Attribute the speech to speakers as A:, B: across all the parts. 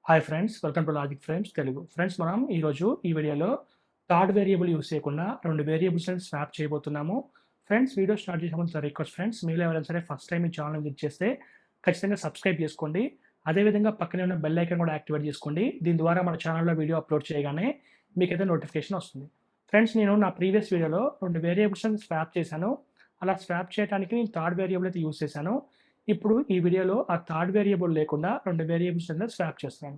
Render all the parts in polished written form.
A: Hi friends, welcome to logic frames Telugu. Friends, మనం ఈరోజు ఈ వీడియోలో థర్డ్ వేరియబుల్ యూజ్ చేయకుండా 2 వేరియబుల్స్‌ని స్వాప్ చేయబోతున్నాము. ఫ్రెండ్స్, వీడియో స్టార్ట్ చేసే ముందు రిక్వెస్ట్ ఫ్రెండ్స్, మీలో ఎవరైనా సరే ఫస్ట్ టైం ఈ ఛానల్‌ని విజిట్ చేస్తే ఖచ్చితంగా సబ్స్క్రైబ్ చేసుకోండి. అదేవిధంగా పక్కనే ఉన్న బెల్ ఐకాన్ కూడా యాక్టివేట్ చేసుకోండి. దీని ద్వారా మన ఛానల్‌లో వీడియో అప్లోడ్ చేయగానే మీకైతే నోటిఫికేషన్ వస్తుంది. ఫ్రెండ్స్, నేను నా ప్రీవియస్ వీడియోలో 2 వేరియబుల్స్‌ని స్వాప్ చేశాను. అలా స్వాప్ చేయడానికి నేను థర్డ్ వేరియబుల్ అయితే యూజ్ చేశాను. ఇప్పుడు ఈ వీడియోలో ఆ థర్డ్ వేరియబుల్ లేకుండా 2 వేరియబుల్స్ అనేది స్వాప్ చేస్తున్నాను.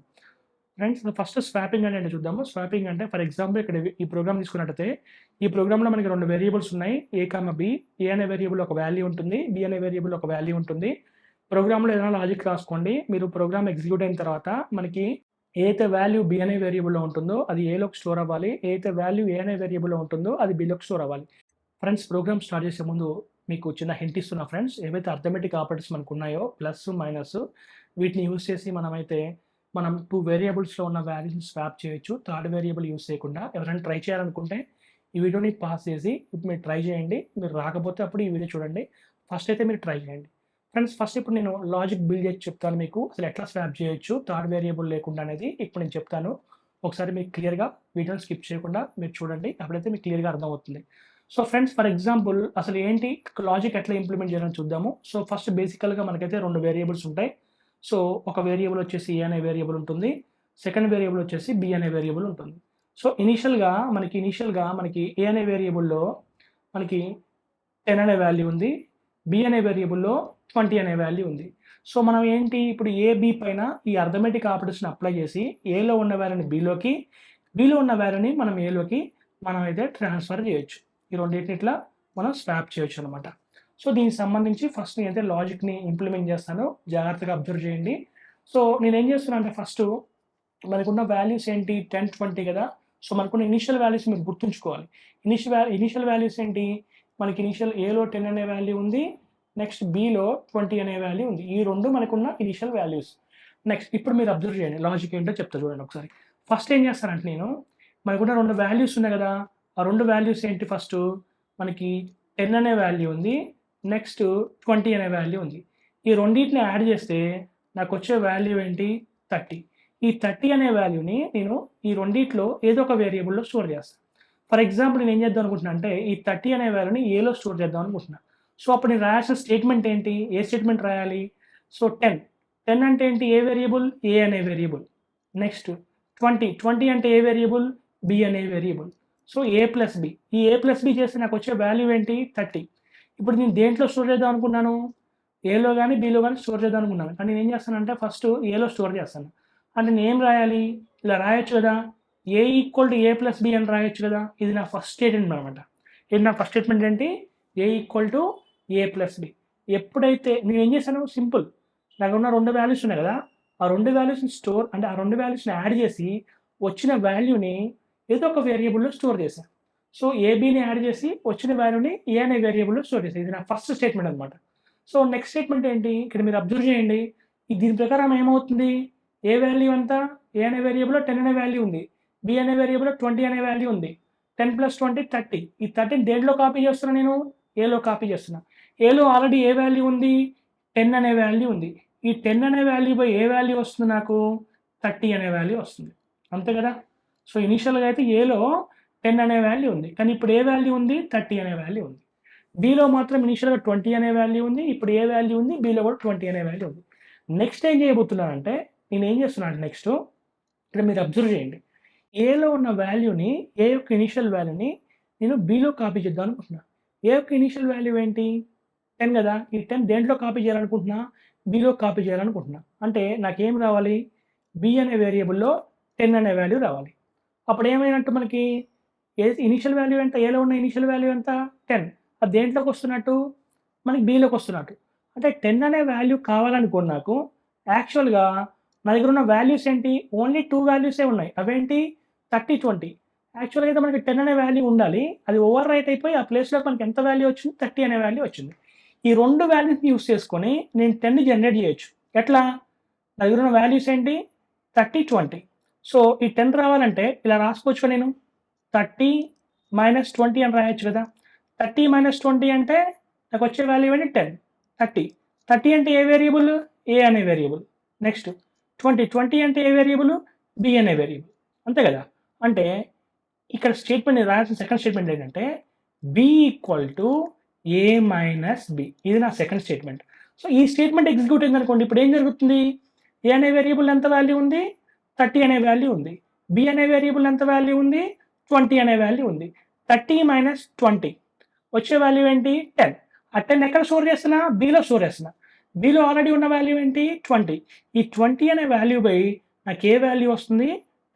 A: ఫ్రెండ్స్, ఫస్ట్ స్వాపింగ్ అనేది చూద్దాము. స్వాపింగ్ అంటే ఫర్ ఎగ్జాంపుల్ ఇక్కడ ఈ ప్రోగ్రామ్ తీసుకున్నట్టయితే ఈ ప్రోగ్రామ్‌లో మనకి 2 వేరియబుల్స్ ఉన్నాయి. ఏ, బి. ఏ అనే వేరియబుల్ ఒక వాల్యూ ఉంటుంది. బి అనే వేరియబుల్ ఒక వాల్యూ ఉంటుంది. ప్రోగ్రామ్‌లో ఏదైనా లాజిక్ రాసుకోండి. మీరు ప్రోగ్రామ్ ఎగ్జిక్యూట్ అయిన తర్వాత మనకి ఏదైతే వాల్యూ బి అనే వేరియబుల్‌లో ఉంటుందో అది ఏలోకి స్టోర్ అవ్వాలి. ఏదైతే వాల్యూ ఏ అనే వేరియబుల్‌లో ఉంటుందో అది బిలోకి స్టోర్ అవ్వాలి. ఫ్రెండ్స్, ప్రోగ్రామ్ స్టార్ట్ చేసే ముందు మీకు చిన్న హింట్ ఇస్తున్నా ఫ్రెండ్స్. ఏవైతే అర్థమెటిక్ ఆపరేటర్స్ మనకున్నాయో ప్లస్, మైనస్ వీటిని యూజ్ చేసి మనం 2 వేరియబుల్స్‌లో ఉన్న వాల్యూస్‌ని స్వాప్ చేయొచ్చు. థర్డ్ వేరియబుల్ యూజ్ చేయకుండా. ఎవరైనా ట్రై చేయాలనుకుంటే ఈ వీడియోని పాజ్ చేసి ఇప్పుడు మీరు ట్రై చేయండి. మీరు రాకపోతే అప్పుడు ఈ వీడియో చూడండి. ఫస్ట్ అయితే మీరు ట్రై చేయండి. ఫ్రెండ్స్, ఫస్ట్ ఇప్పుడు నేను లాజిక్ బిల్డ్ చేసి చెప్తాను మీకు. అసలు ఎట్లా స్వాప్ చేయొచ్చు థర్డ్ వేరియబుల్ లేకుండా అనేది ఇప్పుడు నేను చెప్తాను. ఒకసారి మీకు క్లియర్‌గా వీడియోని స్కిప్ చేయకుండా మీరు చూడండి. అప్పుడైతే మీకు క్లియర్‌గా అర్థమవుతుంది. సో ఫ్రెండ్స్, ఫర్ ఎగ్జాంపుల్ అసలు ఏంటి లాజిక్ ఎట్లా ఇంప్లిమెంట్ చేయాలని చూద్దాము. సో ఫస్ట్ బేసికల్‌గా మనకైతే 2 వేరియబుల్స్ ఉంటాయి. సో ఒక వేరియబుల్ వచ్చేసి ఏ అనే వేరియబుల్ ఉంటుంది. సెకండ్ వేరియబుల్ వచ్చేసి బి అనే వేరియబుల్ ఉంటుంది. సో ఇనీషియల్‌గా మనకి ఏ అనే వేరియబుల్‌లో మనకి 10 అనే వాల్యూ ఉంది. బి అనే వేరియబుల్‌లో 20 అనే వాల్యూ ఉంది. సో మనం ఏంటి ఇప్పుడు ఏ, బి పైన ఈ అర్థమెటిక్ ఆపరేటర్స్‌ని అప్లై చేసి ఏలో ఉన్న వాల్యూని బిలోకి, బిలో ఉన్న వాల్యూని మనం ఏలోకి అయితే ట్రాన్స్‌ఫర్ చేయొచ్చు. ఈ రెండిటిని ఇట్లా మనం స్వాప్ చేయొచ్చు అనమాట. సో దీనికి సంబంధించి ఫస్ట్ నేనైతే లాజిక్‌ని ఇంప్లిమెంట్ చేస్తాను. జాగ్రత్తగా అబ్జర్వ్ చేయండి. సో నేనేం చేస్తున్నా అంటే ఫస్ట్ మనకున్న వాల్యూస్ ఏంటి 10, 20 కదా! సో మనకున్న ఇనీషియల్ వాల్యూస్ మీరు గుర్తుంచుకోవాలి. ఇనీషియల్ వాల్యూస్ ఏంటి? మనకి ఇనీషియల్ ఏలో 10 అనే వాల్యూ ఉంది. నెక్స్ట్ బిలో 20 అనే వాల్యూ ఉంది. ఈ 2 మనకున్న ఇనీషియల్ వాల్యూస్. నెక్స్ట్ ఇప్పుడు మీరు అబ్జర్వ్ చేయండి. లాజిక్ ఏంటో చెప్తా చూడండి ఒకసారి. ఫస్ట్ ఏం చేస్తానంటే నేను మనకున్న 2 వాల్యూస్ ఉన్నాయి కదా! ఆ 2 వాల్యూస్ ఏంటి ఫస్టు? మనకి 10 అనే వాల్యూ ఉంది. నెక్స్ట్ 20 అనే వాల్యూ ఉంది. ఈ రెండిటిని యాడ్ చేస్తే నాకొచ్చే వాల్యూ ఏంటి? 30. ఈ 30 అనే వాల్యూని నేను ఈ రెండిట్లో ఏదో ఒక వేరియబుల్‌లో స్టోర్ చేస్తాను. ఫర్ ఎగ్జాంపుల్ నేనేం చేద్దాం అనుకుంటున్నా అంటే ఈ 30 అనే వాల్యూని ఏలో స్టోర్ చేద్దాం అనుకుంటున్నా. సో అప్పుడు నేను రాయాల్సిన స్టేట్మెంట్ ఏంటి? ఏ స్టేట్మెంట్ రాయాలి? సో 10. 10 అంటే ఏంటి? ఏ వేరియబుల్? ఏ అనే వేరియబుల్. నెక్స్ట్ 20 అంటే ఏ వేరియబుల్? బి అనే వేరియబుల్. సో ఏ ప్లస్ బి. ఈ ఏ ప్లస్ బి చేస్తే నాకొచ్చే వాల్యూ ఏంటి? 30. ఇప్పుడు నేను దేంట్లో స్టోర్ చేద్దాం అనుకున్నాను? ఏలో గాని, బిలో గాని స్టోర్ చేద్దాం అనుకున్నాను. కానీ నేనేం చేస్తానంటే ఫస్ట్ ఏలో స్టోర్ చేస్తాను. అంటే నేనేం రాయాలి? ఇలా రాయొచ్చు కదా! A equal to A plus B అని రాయొచ్చు కదా! ఇది నా ఫస్ట్ స్టేట్మెంట్ అనమాట. ఇది నా ఫస్ట్ స్టేట్మెంట్ ఏంటి? A equal to A plus B. ఎప్పుడైతే నేనేం చేశాను? సింపుల్. నాకున్న 2 వాల్యూస్ ఉన్నాయి కదా! ఆ 2 వాల్యూస్‌ని ఆ 2 వాల్యూస్‌ని యాడ్ చేసి వచ్చిన వాల్యూని ఏదో ఒక వేరియబుల్‌లో స్టోర్ చేశాను. సో ఏబీని యాడ్ చేసి వచ్చిన వాల్యూని ఏ అనే వేరియబుల్‌లో స్టోర్ చేశాను. ఇది నా ఫస్ట్ స్టేట్మెంట్ అనమాట. సో నెక్స్ట్ స్టేట్మెంట్ ఏంటి? ఇక్కడ మీరు అబ్జర్వ్ చేయండి. దీని ప్రకారం ఏమవుతుంది? ఏ వాల్యూ ఎంత? ఏ అనే వేరియబుల్‌లో 10 అనే వాల్యూ ఉంది. బి అనే వేరియబుల్‌లో 20 అనే వాల్యూ ఉంది. 10 + 20 30. ఈ 30ని దేంట్లో కాపీ చేస్తున్నా నేను? ఏలో కాపీ చేస్తున్నా. ఏలో ఆల్రెడీ ఏ వాల్యూ ఉంది? 10 అనే వాల్యూ ఉంది. ఈ 10 అనే వాల్యూ బై ఏ వాల్యూ వస్తుంది నాకు? 30 అనే వాల్యూ వస్తుంది. అంతే కదా! సో ఇనీషియల్‌గా అయితే ఏలో 10 అనే వాల్యూ ఉంది. కానీ ఇప్పుడు ఏ వాల్యూ ఉంది? 30 అనే వాల్యూ ఉంది. బిలో మాత్రం ఇనీషియల్‌గా 20 అనే వాల్యూ ఉంది. ఇప్పుడు ఏ వాల్యూ ఉంది? బిలో కూడా 20 అనే వాల్యూ ఉంది. నెక్స్ట్ ఏం చేయబోతున్నానంటే నేనేం చేస్తున్నానంటే నెక్స్ట్ ఇక్కడ మీరు అబ్జర్వ్ చేయండి. ఏలో ఉన్న వాల్యూని ఏ యొక్క ఇనీషియల్ వాల్యూని నేను బిలో కాపీ చేద్దాం అనుకుంటున్నా. ఏ యొక్క ఇనీషియల్ వాల్యూ ఏంటి? 10 కదా! ఈ 10 దేంట్లో కాపీ చేయాలనుకుంటున్నా? బిలో కాపీ చేయాలనుకుంటున్నా. అంటే నాకేం రావాలి? బి అనే వేరియబుల్‌లో 10 అనే వాల్యూ రావాలి. అప్పుడు ఏమైనట్టు మనకి? ఇనీషియల్ వాల్యూ ఎంత? ఏలో ఉన్న ఇనీషియల్ వాల్యూ ఎంత? 10. అది దేంట్లోకి వస్తున్నట్టు? మనకి బిలోకి వస్తున్నట్టు. అంటే 10 అనే వాల్యూ కావాలనుకోని నాకు యాక్చువల్‌గా నా దగ్గర ఉన్న వాల్యూస్ ఏంటి? ఓన్లీ 2 వాల్యూసే ఉన్నాయి. అవేంటి? 30, 20. యాక్చువల్‌గా అయితే మనకి 10 అనే వాల్యూ ఉండాలి. అది ఓవర్ రైట్ అయిపోయి ఆ ప్లేస్‌లో మనకి ఎంత వాల్యూ వచ్చింది? 30 అనే వాల్యూ వచ్చింది. ఈ 2 వాల్యూస్‌ని యూజ్ చేసుకొని నేను 10ని జనరేట్ చేయొచ్చు. ఎట్లా? నా దగ్గర ఉన్న వాల్యూస్ ఏంటి? 30, 20. సో ఈ 10 రావాలంటే ఇలా రాసుకోవచ్చుగా నేను. 30 - 20 అని రాయొచ్చు కదా! 30 - 20 అంటే నాకొచ్చే వాల్యూ ఏంటి? 10. 30. 30 అంటే ఏ వేరియబుల్? ఏ అనే వేరియబుల్. నెక్స్ట్ 20 అంటే ఏ వేరియబుల్? బి అనే వేరియబుల్. అంతే కదా! అంటే ఇక్కడ స్టేట్మెంట్ నేను రాయాల్సిన సెకండ్ స్టేట్మెంట్ ఏంటంటే B equal to A minus B. ఇది నా సెకండ్ స్టేట్మెంట్. సో ఈ స్టేట్మెంట్ ఎగ్జిక్యూట్ అయిందనుకోండి, ఇప్పుడు ఏం జరుగుతుంది? ఏ అనే వేరియబుల్ ఎంత వాల్యూ ఉంది? 30 అనే వాల్యూ ఉంది. బి అనే వేరియబుల్ ఎంత వాల్యూ ఉంది? 20 అనే వాల్యూ ఉంది. 30 మైనస్ 20 వచ్చే వాల్యూ ఏంటి? 10. ఆ 10 ఎక్కడ స్టోర్ చేస్తున్నా? బిలో స్టోర్ చేస్తున్నా. బిలో ఆల్రెడీ ఉన్న వాల్యూ ఏంటి? 20. ఈ 20 అనే వాల్యూ బై నాకు ఏ వాల్యూ వస్తుంది?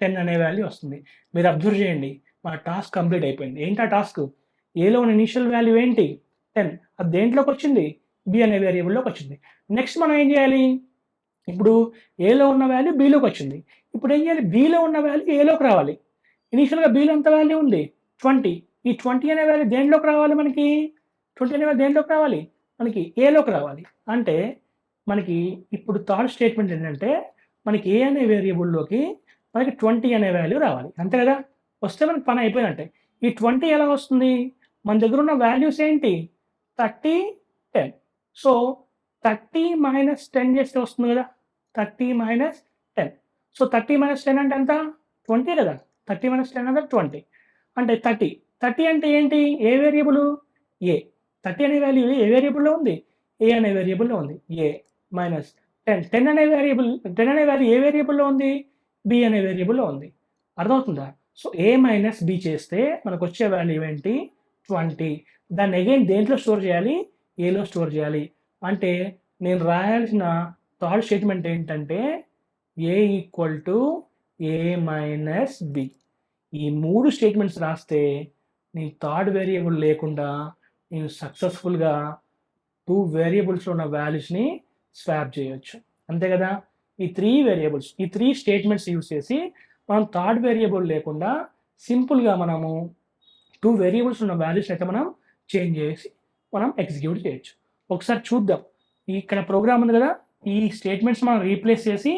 A: 10 అనే వాల్యూ వస్తుంది. మీరు అబ్జర్వ్ చేయండి, మన టాస్క్ కంప్లీట్ అయిపోయింది. ఏంటి ఆ టాస్క్? ఏలో ఉన్న ఇనిషియల్ వాల్యూ ఏంటి? 10. అది దేంట్లోకి వచ్చింది? బి అనే వేరియబుల్లోకి వచ్చింది. నెక్స్ట్ మనం ఏం చేయాలి? ఇప్పుడు ఏలో ఉన్న వాల్యూ బిలోకి వచ్చింది. ఇప్పుడు ఏం చేయాలి? బిలో ఉన్న వాల్యూ ఏలోకి రావాలి. ఇనిషియల్గా బిలో ఎంత వాల్యూ ఉంది? 20. ఈ 20 అనే వాల్యూ దేంట్లోకి రావాలి మనకి? 20 అనే వాల్యూ దేంట్లోకి రావాలి? మనకి ఏలోకి రావాలి. అంటే మనకి ఇప్పుడు థర్డ్ స్టేట్మెంట్ ఏంటంటే మనకి ఏ అనే వేరియబుల్లోకి మనకి 20 అనే వాల్యూ రావాలి. అంతే కదా! వస్తే మనకి పని అయిపోయినట్టే. ఈ 20 ఎలా వస్తుంది? మన దగ్గర ఉన్న వాల్యూస్ ఏంటి? 30, 10. సో 30 మైనస్ 10 చేస్తే వస్తుంది కదా! 30 మైనస్ 10. సో 30 మైనస్ 10 అంటే ఎంత? 20 కదా! 30 మైనస్ 10 అంటే 20. అంటే 30. 30 అంటే ఏంటి? ఏ వేరియబుల్? ఏ. 30 అనే వాల్యూ ఏ వేరియబుల్‌లో ఉంది? ఏ అనే వేరియబుల్‌లో ఉంది. ఏ మైనస్ 10. 10 అనే వాల్యూ ఏ వేరియబుల్‌లో ఉంది? బి అనే వేరియబుల్‌లో ఉంది. అర్థమవుతుందా? సో ఏ మైనస్ బి చేస్తే మనకొచ్చే వాల్యూ ఏంటి? 20. దాన్ని అగైన్ దేంట్లో స్టోర్ చేయాలి? ఏలో స్టోర్ చేయాలి. అంటే నేను రాయాల్సిన థర్డ్ స్టేట్మెంట్ ఏంటంటే A equal to A minus B. ఈ 3 స్టేట్మెంట్స్ రాస్తే నేను థర్డ్ వేరియబుల్ లేకుండా నేను సక్సెస్ఫుల్‌గా 2 వేరియబుల్స్‌లో ఉన్న వాల్యూస్‌ని స్వాప్ చేయొచ్చు. అంతే కదా! ఈ 3 వేరియబుల్స్, ఈ 3 స్టేట్మెంట్స్ యూజ్ చేసి మనం థర్డ్ వేరియబుల్ లేకుండా సింపుల్‌గా మనము 2 వేరియబుల్స్ ఉన్న వాల్యూస్‌ని అయితే మనం చేంజ్ చేసి మనం ఎగ్జిక్యూట్ చేయొచ్చు. ఒకసారి చూద్దాం. ఇక్కడ ప్రోగ్రామ్ ఉంది కదా! ఈ స్టేట్మెంట్స్ మనం రీప్లేస్ చేసి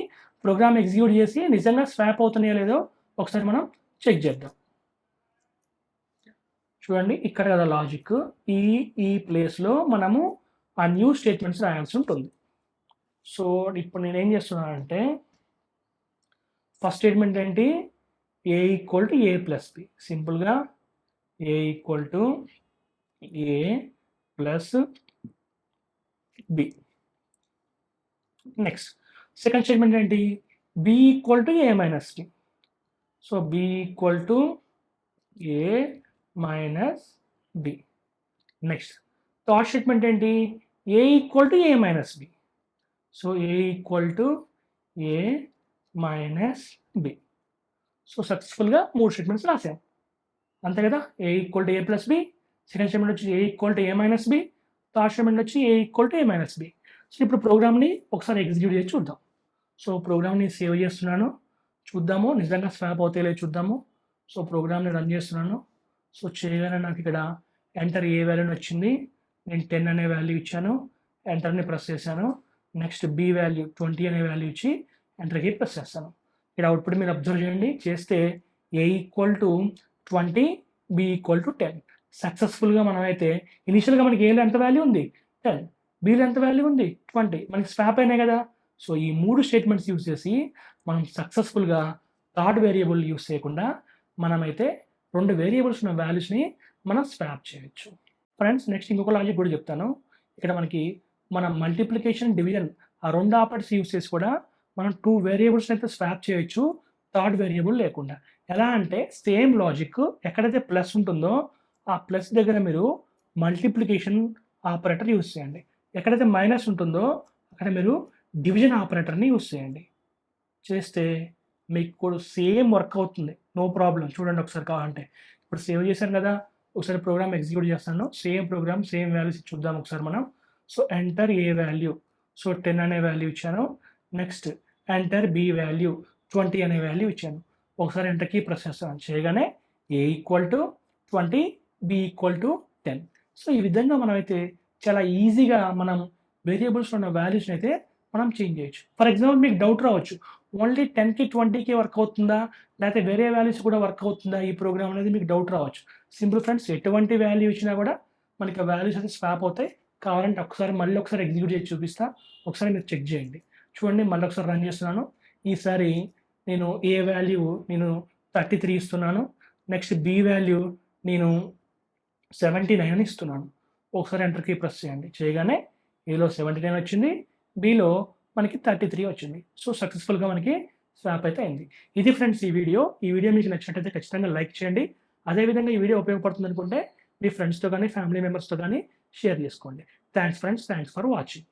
A: ప్రోగ్రామ్ ఎగ్జిక్యూట్ చేసి నిజంగా స్వాప్ అవుతున్నాయో లేదో ఒకసారి మనం చెక్ చేద్దాం. చూడండి ఇక్కడ కదా లాజిక్. ఈ ప్లేస్‌లో మనము ఆ న్యూ స్టేట్మెంట్స్ రాయాల్సి ఉంటుంది. సో ఇప్పుడు నేనేం చేస్తున్నానంటే ఫస్ట్ స్టేట్మెంట్ ఏంటి? A equal to A plus B. సింపుల్‌గా A equal to A plus B. Next second statement ఏంటి? B equal to A minus D. So B equal to A minus B. Next third statement ఏంటి? A equal to A minus B. So A equal to A minus B. So సక్సెస్ఫుల్‌గా 3 statements రాసాం. అంతే కదా! A equal to A plus B. Second statement వచ్చి A equal to A minus B. Third statement వచ్చి A equal to A minus B. So ఇప్పుడు ప్రోగ్రామ్‌ని ఒకసారి execute చేసి చూద్దాం. సో ప్రోగ్రామ్‌ని సేవ్ చేస్తున్నాను. చూద్దాము నిజంగా స్వాప్ అవుతాయో లేదో చూద్దాము. సో ప్రోగ్రామ్‌ని రన్ చేస్తున్నాను. సో చేయగానే నాకు ఇక్కడ ఎంటర్ ఏ వాల్యూ అని వచ్చింది. నేను 10 అనే వాల్యూ ఇచ్చాను. ఎంటర్‌ని ప్రెస్ చేశాను. నెక్స్ట్ బి వాల్యూ 20 అనే వాల్యూ ఇచ్చి ఎంటర్ కీ ప్రెస్ చేస్తాను. ఇక్కడ అవుట్‌పుట్ మీరు అబ్జర్వ్ చేయండి. చేస్తే A equal to 20, B equal to 10. సక్సెస్ఫుల్‌గా మనమైతే ఇనిషియల్‌గా మనకి ఏలో ఎంత వాల్యూ ఉంది? 10. బిలో ఎంత వాల్యూ ఉంది? 20. మనకి స్వాప్ అయినాయి కదా! సో ఈ 3 స్టేట్మెంట్స్ యూజ్ చేసి మనం సక్సెస్ఫుల్‌గా థర్డ్ వేరియబుల్ యూజ్ చేయకుండా మనమైతే 2 వేరియబుల్స్ ఉన్న వాల్యూస్‌ని మనం స్వాప్ చేయొచ్చు. ఫ్రెండ్స్ నెక్స్ట్ ఇంకొక లాజిక్ కూడా చెప్తాను. ఇక్కడ మనకి మన మల్టిప్లికేషన్, డివిజన్ ఆ 2 ఆపరేటర్స్ యూజ్ చేసి కూడా మనం 2 వేరియబుల్స్‌ని అయితే స్వాప్ చేయొచ్చు థర్డ్ వేరియబుల్ లేకుండా. ఎలా అంటే సేమ్ లాజిక్ ఎక్కడైతే ప్లస్ ఉంటుందో ఆ ప్లస్ దగ్గర మీరు మల్టిప్లికేషన్ ఆపరేటర్ యూజ్ చేయండి. ఎక్కడైతే మైనస్ ఉంటుందో అక్కడ మీరు డివిజన్ ఆపరేటర్‌ని యూజ్ చేయండి. చేస్తే మీకు కూడా సేమ్ వర్క్ అవుతుంది. No problem. చూడండి ఒకసారి కావాలంటే. ఇప్పుడు సేవ్ చేశాను కదా! ఒకసారి ప్రోగ్రామ్ ఎగ్జిక్యూట్ చేస్తాను. సేమ్ ప్రోగ్రామ్ సేమ్ వాల్యూస్ చూద్దాం ఒకసారి మనం. So enter A value. So 10 అనే వాల్యూ ఇచ్చాను. నెక్స్ట్ ఎంటర్ బి వాల్యూ 20 అనే వాల్యూ ఇచ్చాను. ఒకసారి ఎంటర్ కీ ప్రెస్ చేస్తాను. చేయగానే A equal to 20, B equal to 10. So ఈ విధంగా మనమైతే చాలా ఈజీగా మనం వేరియబుల్స్‌లో ఉన్న వాల్యూస్‌ని అయితే మనం చేంజ్ చేయొచ్చు. ఫర్ ఎగ్జాంపుల్ మీకు డౌట్ రావచ్చు. ఓన్లీ 10కి, 20కి వర్క్ అవుతుందా? లేకపోతే వేరే వాల్యూస్ కూడా వర్క్ అవుతుందా ఈ ప్రోగ్రామ్ అనేది మీకు డౌట్ రావచ్చు. సింపుల్ ఫ్రెండ్స్, ఎటువంటి వాల్యూ ఇచ్చినా కూడా మనకి ఆ వాల్యూస్ అయితే స్వాప్ అవుతాయి. కావాలంటే మళ్ళీ ఒకసారి ఎగ్జిక్యూట్ చేసి చూపిస్తా. ఒకసారి మీరు చెక్ చేయండి. చూడండి మళ్ళీ ఒకసారి రన్ చేస్తున్నాను. ఈసారి నేను ఏ వాల్యూ నేను 33 ఇస్తున్నాను. నెక్స్ట్ బి వాల్యూ నేను 79 అని ఇస్తున్నాను. ఒకసారి ఎంటర్ కీ ప్రెస్ చేయండి. చేయగానే ఏలో 79 వచ్చింది. బిలో మనకి 33 వచ్చింది. సో, సక్సెస్‌ఫుల్‌గా మనకి స్వాప్ అయితే అయింది. ఇది ఫ్రెండ్స్ ఈ వీడియో. ఈ వీడియో మీకు నచ్చినట్టయితే ఖచ్చితంగా లైక్ చేయండి. అదేవిధంగా ఈ వీడియో ఉపయోగపడుతుందనుకుంటే మీ ఫ్రెండ్స్‌తో గానీ, ఫ్యామిలీ మెంబర్స్‌తో గానీ షేర్ చేసుకోండి. Thanks friends. Thanks for watching.